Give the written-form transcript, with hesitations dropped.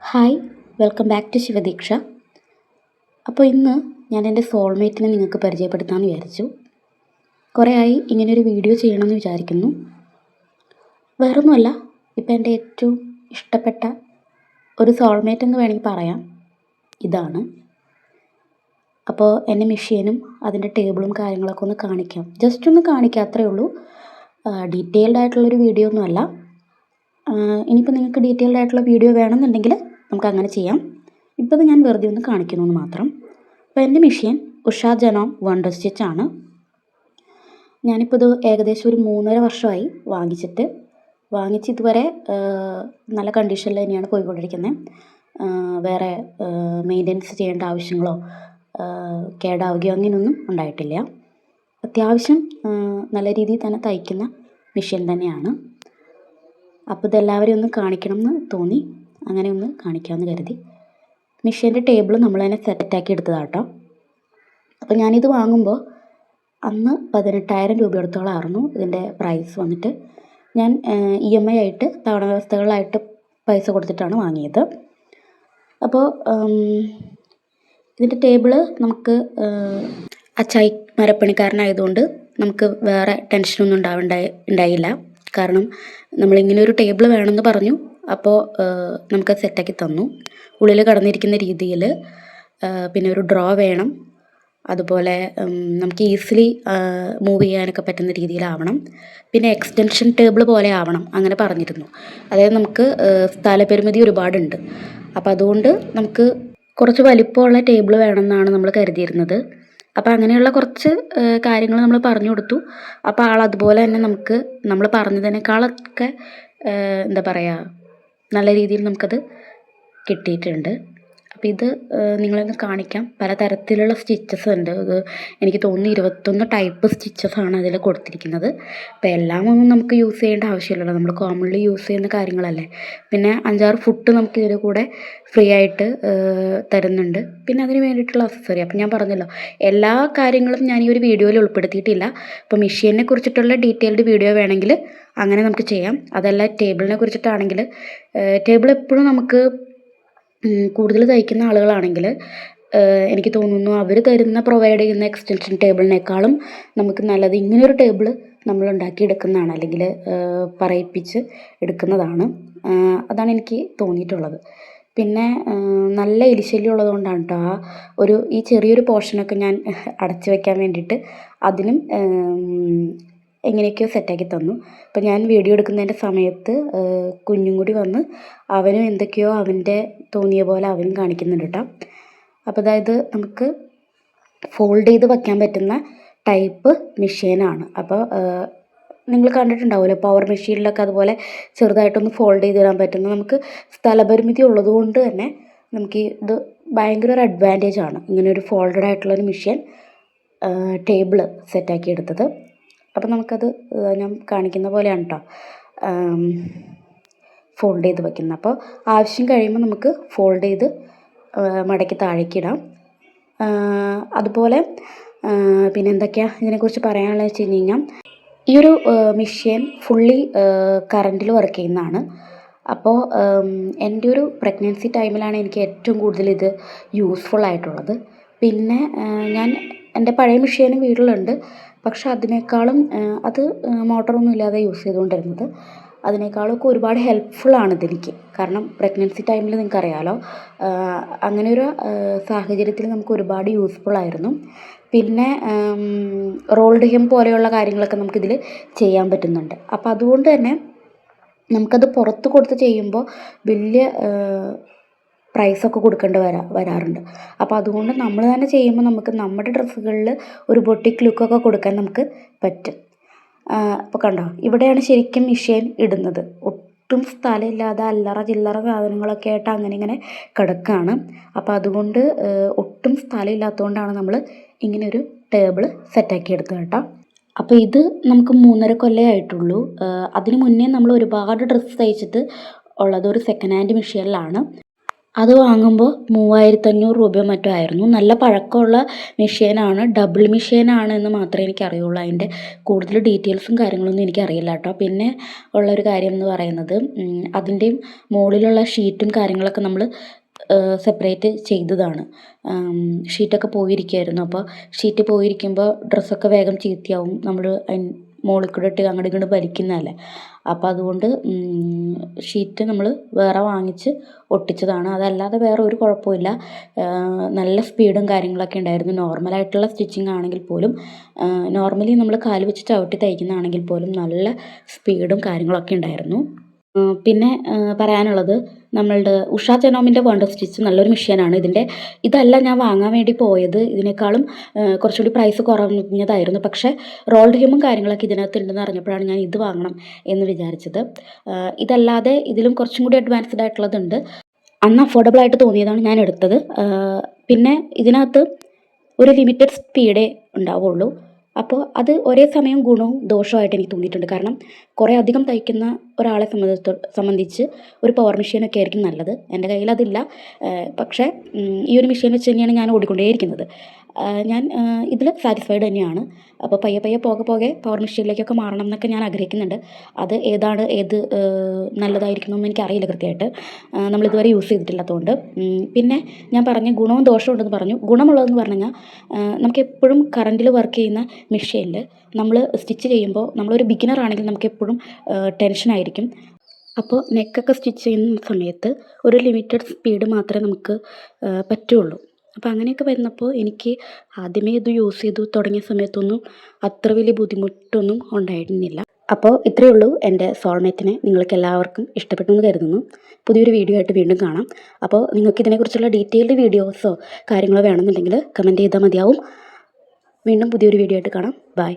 Hi, welcome back to Shivadeeksha. അപ്പോൾ ഇന്ന് ഞാൻ എൻ്റെ സോൾമേറ്റിനെ നിങ്ങൾക്ക് പരിചയപ്പെടുത്താമെന്ന് വിചാരിച്ചു. കുറേ ആയി ഇങ്ങനെയൊരു വീഡിയോ ചെയ്യണമെന്ന് വിചാരിക്കുന്നു. വേറൊന്നുമല്ല, ഇപ്പം എൻ്റെ ഏറ്റവും ഇഷ്ടപ്പെട്ട ഒരു സോൾമേറ്റ് എന്ന് വേണമെങ്കിൽ പറയാം, ഇതാണ്. അപ്പോൾ എൻ്റെ മെഷീനും അതിൻ്റെ ടേബിളും കാര്യങ്ങളൊക്കെ ഒന്ന് കാണിക്കാം, ജസ്റ്റ് ഒന്ന് കാണിക്കാം, അത്രയേ ഉള്ളൂ. ഡീറ്റെയിൽഡ് ആയിട്ടുള്ളൊരു വീഡിയോ ഒന്നുമല്ല. ഇനിയിപ്പോൾ നിങ്ങൾക്ക് ഡീറ്റെയിൽഡ് ആയിട്ടുള്ള വീഡിയോ വേണമെന്നുണ്ടെങ്കിൽ നമുക്ക് അങ്ങനെ ചെയ്യാം. ഇപ്പോൾ ഇത് ഞാൻ വെറുതെ ഒന്ന് കാണിക്കുന്നു എന്ന് മാത്രം. അപ്പോൾ എൻ്റെ machine Usha genome wonder stitch ആണ്. ഞാനിപ്പോൾ ഇത് ഏകദേശം ഒരു 3.5 വർഷമായി വാങ്ങിച്ച് ഇതുവരെ നല്ല കണ്ടീഷനിൽ തന്നെയാണ് പോയിക്കൊണ്ടിരിക്കുന്നത്. വേറെ മെയിൻ്റെനൻസ് ചെയ്യേണ്ട ആവശ്യങ്ങളോ കേടാവുകയോ അങ്ങനെയൊന്നും ഉണ്ടായിട്ടില്ല. അത്യാവശ്യം നല്ല രീതിയിൽ തന്നെ തയ്ക്കുന്ന മെഷീൻ തന്നെയാണ്. അപ്പോൾ ഇതെല്ലാവരെയും ഒന്ന് കാണിക്കണം എന്ന് തോന്നി, അങ്ങനെ ഒന്ന് കാണിക്കാമെന്ന് കരുതി. മെഷീൻ്റെ ടേബിൾ നമ്മൾ തന്നെ സെറ്റാക്കി എടുത്തതാണ് കേട്ടോ. അപ്പോൾ ഞാനിത് വാങ്ങുമ്പോൾ അന്ന് 18,000 രൂപയോളമായിരുന്നു ഇതിൻ്റെ പ്രൈസ് വന്നിട്ട്. ഞാൻ EMI ആയിട്ട് തവണ വ്യവസ്ഥകളായിട്ട് പൈസ കൊടുത്തിട്ടാണ് വാങ്ങിയത്. അപ്പോൾ ഇതിൻ്റെ ടേബിള് നമുക്ക് അച്ചായി മരപ്പണിക്കാരനായതുകൊണ്ട് നമുക്ക് വേറെ ടെൻഷനൊന്നും ഉണ്ടായില്ല. കാരണം നമ്മളിങ്ങനെ ഒരു ടേബിൾ വേണമെന്ന് പറഞ്ഞു, അപ്പോൾ നമുക്കത് സെറ്റാക്കി തന്നു. ഉള്ളിൽ കടന്നിരിക്കുന്ന രീതിയിൽ, പിന്നെ ഒരു ഡ്രോ വേണം, അതുപോലെ നമുക്ക് ഈസിലി മൂവ് ചെയ്യാനൊക്കെ പറ്റുന്ന രീതിയിലാവണം, പിന്നെ എക്സ്റ്റൻഷൻ ടേബിൾ പോലെ ആവണം, അങ്ങനെ പറഞ്ഞിരുന്നു. അതായത് നമുക്ക് സ്ഥലപരിമിതി ഒരുപാടുണ്ട്, അപ്പോൾ അതുകൊണ്ട് നമുക്ക് കുറച്ച് വലിപ്പമുള്ള ടേബിൾ വേണമെന്നാണ് നമ്മൾ കരുതിയിരുന്നത്. അപ്പോൾ അങ്ങനെയുള്ള കുറച്ച് കാര്യങ്ങൾ നമ്മൾ പറഞ്ഞു കൊടുത്തു. അപ്പോൾ ആൾ അതുപോലെ തന്നെ നമുക്ക് നമ്മൾ പറഞ്ഞതിനേക്കാളൊക്കെ എന്താ പറയുക, നല്ല രീതിയിൽ നമുക്കത് കിട്ടിയിട്ടുണ്ട്. അപ്പോൾ ഇത് നിങ്ങളൊന്ന് കാണിക്കാം. പലതരത്തിലുള്ള സ്റ്റിച്ചസ് ഉണ്ട്. ഇത് എനിക്ക് തോന്നുന്നു 21 ടൈപ്പ് സ്റ്റിച്ചസാണ് അതിൽ കൊടുത്തിരിക്കുന്നത്. അപ്പോൾ എല്ലാം ഒന്നും നമുക്ക് യൂസ് ചെയ്യേണ്ട ആവശ്യമില്ലല്ലോ, നമ്മൾ കോമൺലി യൂസ് ചെയ്യുന്ന കാര്യങ്ങളല്ലേ. പിന്നെ 5-6 ഫുട്ട് നമുക്ക് ഇതിൽ കൂടെ ഫ്രീ ആയിട്ട് തരുന്നുണ്ട്, പിന്നെ അതിന് വേണ്ടിയിട്ടുള്ള അക്സസറി. അപ്പം ഞാൻ പറഞ്ഞല്ലോ, എല്ലാ കാര്യങ്ങളും ഞാൻ ഈ ഒരു വീഡിയോയിൽ ഉൾപ്പെടുത്തിയിട്ടില്ല. അപ്പോൾ മെഷീനെ കുറിച്ചിട്ടുള്ള ഡീറ്റെയിൽഡ് വീഡിയോ വേണമെങ്കിൽ അങ്ങനെ നമുക്ക് ചെയ്യാം. അതല്ല ടേബിളിനെ കുറിച്ചിട്ടാണെങ്കിൽ, ടേബിൾ എപ്പോഴും നമുക്ക് കൂടുതൽ തയ്ക്കുന്ന ആളുകളാണെങ്കിൽ എനിക്ക് തോന്നുന്നു അവർ പ്രൊവൈഡ് ചെയ്യുന്ന എക്സ്റ്റൻഷൻ ടേബിളിനേക്കാളും നമുക്ക് നല്ലത് ഇങ്ങനെയൊരു ടേബിൾ നമ്മൾ ഉണ്ടാക്കിയെടുക്കുന്നതാണ്, അല്ലെങ്കിൽ പറയിപ്പിച്ച് എടുക്കുന്നതാണ്. അതാണ് എനിക്ക് തോന്നിയിട്ടുള്ളത്. പിന്നെ നല്ല എലിശല്യം ഉള്ളതുകൊണ്ടാണ് കേട്ടോ ഈ ചെറിയൊരു പോർഷനൊക്കെ ഞാൻ അടച്ചു വയ്ക്കാൻ വേണ്ടിയിട്ട് അതിനും എങ്ങനെയൊക്കെയോ സെറ്റാക്കി തന്നു. അപ്പം ഞാൻ വീഡിയോ എടുക്കുന്നതിൻ്റെ സമയത്ത് കുഞ്ഞും കൂടി വന്ന് അവനും എന്തൊക്കെയോ അവൻ്റെ തോന്നിയ പോലെ അവനും കാണിക്കുന്നുണ്ട് കേട്ടോ. അപ്പോൾ അതായത് നമുക്ക് ഫോൾഡ് ചെയ്ത് വയ്ക്കാൻ പറ്റുന്ന ടൈപ്പ് മെഷീനാണ്. അപ്പോൾ നിങ്ങൾ കണ്ടിട്ടുണ്ടാവുമല്ലോ പവർ മെഷീനിലൊക്കെ അതുപോലെ ചെറുതായിട്ടൊന്ന് ഫോൾഡ് ചെയ്തിടാൻ പറ്റുന്ന, നമുക്ക് സ്ഥലപരിമിതി ഉള്ളതുകൊണ്ട് തന്നെ നമുക്ക് ഇത് ഭയങ്കര ഒരു അഡ്വാൻറ്റേജാണ് ഇങ്ങനെ ഒരു ഫോൾഡഡ് ആയിട്ടുള്ളൊരു മെഷീൻ ടേബിള് സെറ്റാക്കി എടുത്തത്. അപ്പോൾ നമുക്കത് ഞാൻ കാണിക്കുന്ന പോലെയാണ് കേട്ടോ ഫോൾഡ് ചെയ്ത് വയ്ക്കുന്നത്. അപ്പോൾ ആവശ്യം കഴിയുമ്പോൾ നമുക്ക് ഫോൾഡ് ചെയ്ത് മടക്കി താഴേക്കിടാം. അതുപോലെ പിന്നെ എന്തൊക്കെയാണ് ഇതിനെക്കുറിച്ച് പറയാനുള്ളത് വെച്ച് കഴിഞ്ഞാൽ, ഈ ഒരു മെഷീൻ ഫുള്ളി കറണ്ടിൽ വർക്ക് ചെയ്യുന്നതാണ്. അപ്പോൾ എൻ്റെ ഒരു പ്രഗ്നൻസി ടൈമിലാണ് എനിക്ക് ഏറ്റവും കൂടുതൽ ഇത് യൂസ്ഫുൾ ആയിട്ടുള്ളത്. പിന്നെ ഞാൻ എൻ്റെ പഴയ മെഷീനും വീട്ടിലുണ്ട്, പക്ഷെ അതിനേക്കാളും അത് മോട്ടറൊന്നും ഇല്ലാതെ യൂസ് ചെയ്തുകൊണ്ടിരുന്നത്. അതിനേക്കാളൊക്കെ ഒരുപാട് ഹെൽപ്ഫുള്ളാണ് ഇതെനിക്ക്. കാരണം പ്രഗ്നൻസി ടൈമിൽ നിങ്ങൾക്കറിയാമല്ലോ, അങ്ങനെയൊരു സാഹചര്യത്തിൽ നമുക്ക് ഒരുപാട് യൂസ്ഫുള്ളായിരുന്നു. പിന്നെ റോൾഡ് ഹെം പോലെയുള്ള കാര്യങ്ങളൊക്കെ നമുക്കിതിൽ ചെയ്യാൻ പറ്റുന്നുണ്ട്. അപ്പോൾ അതുകൊണ്ട് തന്നെ നമുക്കത് പുറത്ത് കൊടുത്ത് ചെയ്യുമ്പോൾ വലിയ പ്രൈസൊക്കെ കൊടുക്കേണ്ടി വരാറുണ്ട്. അപ്പോൾ അതുകൊണ്ട് നമ്മൾ തന്നെ ചെയ്യുമ്പോൾ നമുക്ക് നമ്മുടെ ഡ്രസ്സുകളിൽ ഒരു ബൊട്ടിക് ലുക്കൊക്കെ കൊടുക്കാൻ നമുക്ക് പറ്റും. അപ്പോൾ കണ്ടോ, ഇവിടെയാണ് ശരിക്കും മെഷീൻ ഇടുന്നത്. ഒട്ടും സ്ഥലമില്ലാതെ അല്ലറ ചില്ലറ സാധനങ്ങളൊക്കെ ആയിട്ട് അങ്ങനെ ഇങ്ങനെ കിടക്കുകയാണ്. അപ്പോൾ അതുകൊണ്ട് ഒട്ടും സ്ഥലമില്ലാത്തതുകൊണ്ടാണ് നമ്മൾ ഇങ്ങനെയൊരു ടേബിൾ സെറ്റാക്കി എടുത്തത് കേട്ടോ. അപ്പോൾ ഇത് നമുക്ക് 3.5 കൊല്ലമേ ആയിട്ടുള്ളൂ. അതിന് മുന്നേ നമ്മൾ ഒരുപാട് ഡ്രസ്സ് തയ്ച്ചിട്ട് ഉള്ളത് ഒരു സെക്കൻഡ് ഹാൻഡ് മെഷീനിലാണ്. അത് വാങ്ങുമ്പോൾ 3500 രൂപയോ മറ്റോ ആയിരുന്നു. നല്ല പഴക്കമുള്ള മെഷീനാണ്. ഡബിൾ മെഷീനാണ് എന്ന് മാത്രമേ എനിക്കറിയുള്ളൂ. അതിൻ്റെ കൂടുതൽ ഡീറ്റെയിൽസും കാര്യങ്ങളൊന്നും എനിക്കറിയില്ല കേട്ടോ. പിന്നെ ഉള്ളൊരു കാര്യം എന്ന് പറയുന്നത് അതിൻ്റെയും മുകളിലുള്ള ഷീറ്റും കാര്യങ്ങളൊക്കെ നമ്മൾ സെപ്പറേറ്റ് ചെയ്തതാണ്. ഷീറ്റൊക്കെ പോയിരിക്കുകയായിരുന്നു. അപ്പോൾ ഷീറ്റ് പോയിരിക്കുമ്പോൾ ഡ്രസ്സൊക്കെ വേഗം ചീത്തയാവും. നമ്മൾ മുകളിൽ കൂടെ ഇട്ട് അങ്ങോട്ട് ഇങ്ങോട്ട് വലിക്കുന്നതല്ലേ. അപ്പോൾ അതുകൊണ്ട് ഷീറ്റ് നമ്മൾ വേറെ വാങ്ങിച്ച് ഒട്ടിച്ചതാണ്. അതല്ലാതെ വേറെ ഒരു കുഴപ്പമില്ല. നല്ല സ്പീഡും കാര്യങ്ങളൊക്കെ ഉണ്ടായിരുന്നു. നോർമലായിട്ടുള്ള സ്റ്റിച്ചിങ് ആണെങ്കിൽ പോലും, നോർമലി നമ്മൾ കാല് വെച്ച് ചവിട്ടി തയ്ക്കുന്നതാണെങ്കിൽ പോലും നല്ല സ്പീഡും കാര്യങ്ങളൊക്കെ ഉണ്ടായിരുന്നു. പിന്നെ പറയാനുള്ളത് നമ്മളുടെ ഉഷാ ജെനോമിൻ്റെ വണ്ടർ സ്റ്റിച്ച് നല്ലൊരു മെഷീനാണ്. ഇതല്ല ഞാൻ വാങ്ങാൻ വേണ്ടി പോയത്. ഇതിനേക്കാളും കുറച്ചുകൂടി പ്രൈസ് കുറഞ്ഞതായിരുന്നു. പക്ഷേ റോൾഡ് ഹെമ്മും കാര്യങ്ങളൊക്കെ ഇതിനകത്തുണ്ടെന്ന് അറിഞ്ഞപ്പോഴാണ് ഞാൻ ഇത് വാങ്ങണം എന്ന് വിചാരിച്ചത്. ഇതല്ലാതെ ഇതിലും കുറച്ചും കൂടി അഡ്വാൻസ്ഡ് ആയിട്ടുള്ളതുണ്ട്. അന്ന് അഫോർഡബിൾ ആയിട്ട് തോന്നിയതാണ് ഞാൻ എടുത്തത്. പിന്നെ ഇതിനകത്ത് ഒരു ലിമിറ്റഡ് സ്പീഡേ ഉണ്ടാവുള്ളൂ. അപ്പോൾ അത് ഒരേ സമയം ഗുണവും ദോഷവുമായിട്ട് എനിക്ക് തോന്നിയിട്ടുണ്ട്. കാരണം കുറേ അധികം തയ്ക്കുന്ന ഒരാളെ സംബന്ധിച്ച് ഒരു പവർ മെഷീനൊക്കെ ആയിരിക്കും നല്ലത്. എൻ്റെ കയ്യിൽ അതില്ല. പക്ഷേ ഈ ഒരു മെഷീൻ വെച്ച് തന്നെയാണ് ഞാൻ ഓടിക്കൊണ്ടേയിരിക്കുന്നത്. ഞാൻ ഇതിൽ സാറ്റിസ്ഫൈഡ് തന്നെയാണ്. അപ്പോൾ പയ്യെ പയ്യെ പോകെ പവർ മെഷീനിലേക്കൊക്കെ മാറണം എന്നൊക്കെ ഞാൻ ആഗ്രഹിക്കുന്നുണ്ട്. അത് ഏത് നല്ലതായിരിക്കണമെന്ന് എനിക്കറിയില്ല കൃത്യമായിട്ട്. നമ്മളിതുവരെ യൂസ് ചെയ്തിട്ടില്ലാത്തതുകൊണ്ട്. പിന്നെ ഞാൻ പറഞ്ഞ ഗുണവും ദോഷവും ഉണ്ടെന്ന് പറഞ്ഞു. ഗുണമുള്ളതെന്ന് പറഞ്ഞു കഴിഞ്ഞാൽ നമുക്കെപ്പോഴും കറണ്ടിൽ വർക്ക് ചെയ്യുന്ന മെഷീനിൽ നമ്മൾ സ്റ്റിച്ച് ചെയ്യുമ്പോൾ, നമ്മളൊരു ബിഗിനർ ആണെങ്കിൽ നമുക്കെപ്പോഴും ടെൻഷനായിരിക്കും. അപ്പോൾ നെക്കൊക്കെ സ്റ്റിച്ച് ചെയ്യുന്ന സമയത്ത് ഒരു ലിമിറ്റഡ് സ്പീഡ് മാത്രമേ നമുക്ക് പറ്റുള്ളൂ. അപ്പോൾ അങ്ങനെയൊക്കെ വരുന്നപ്പോൾ എനിക്ക് ആദ്യമേ ഇത് യൂസ് ചെയ്തു തുടങ്ങിയ സമയത്തൊന്നും അത്ര വലിയ ബുദ്ധിമുട്ടൊന്നും ഉണ്ടായിരുന്നില്ല. അപ്പോൾ ഇത്രയേ ഉള്ളൂ എൻ്റെ സോൾമേറ്റിനെ. നിങ്ങൾക്ക് എല്ലാവർക്കും ഇഷ്ടപ്പെട്ടു എന്ന് കരുതുന്നു. പുതിയൊരു വീഡിയോ ആയിട്ട് വീണ്ടും കാണാം. അപ്പോൾ നിങ്ങൾക്ക് ഇതിനെക്കുറിച്ചുള്ള ഡീറ്റെയിൽഡ് വീഡിയോസോ കാര്യങ്ങളോ വേണമെന്നുണ്ടെങ്കിൽ കമൻറ്റ് ചെയ്താൽ മതിയാവും. വീണ്ടും പുതിയൊരു വീഡിയോ ആയിട്ട് കാണാം. ബൈ.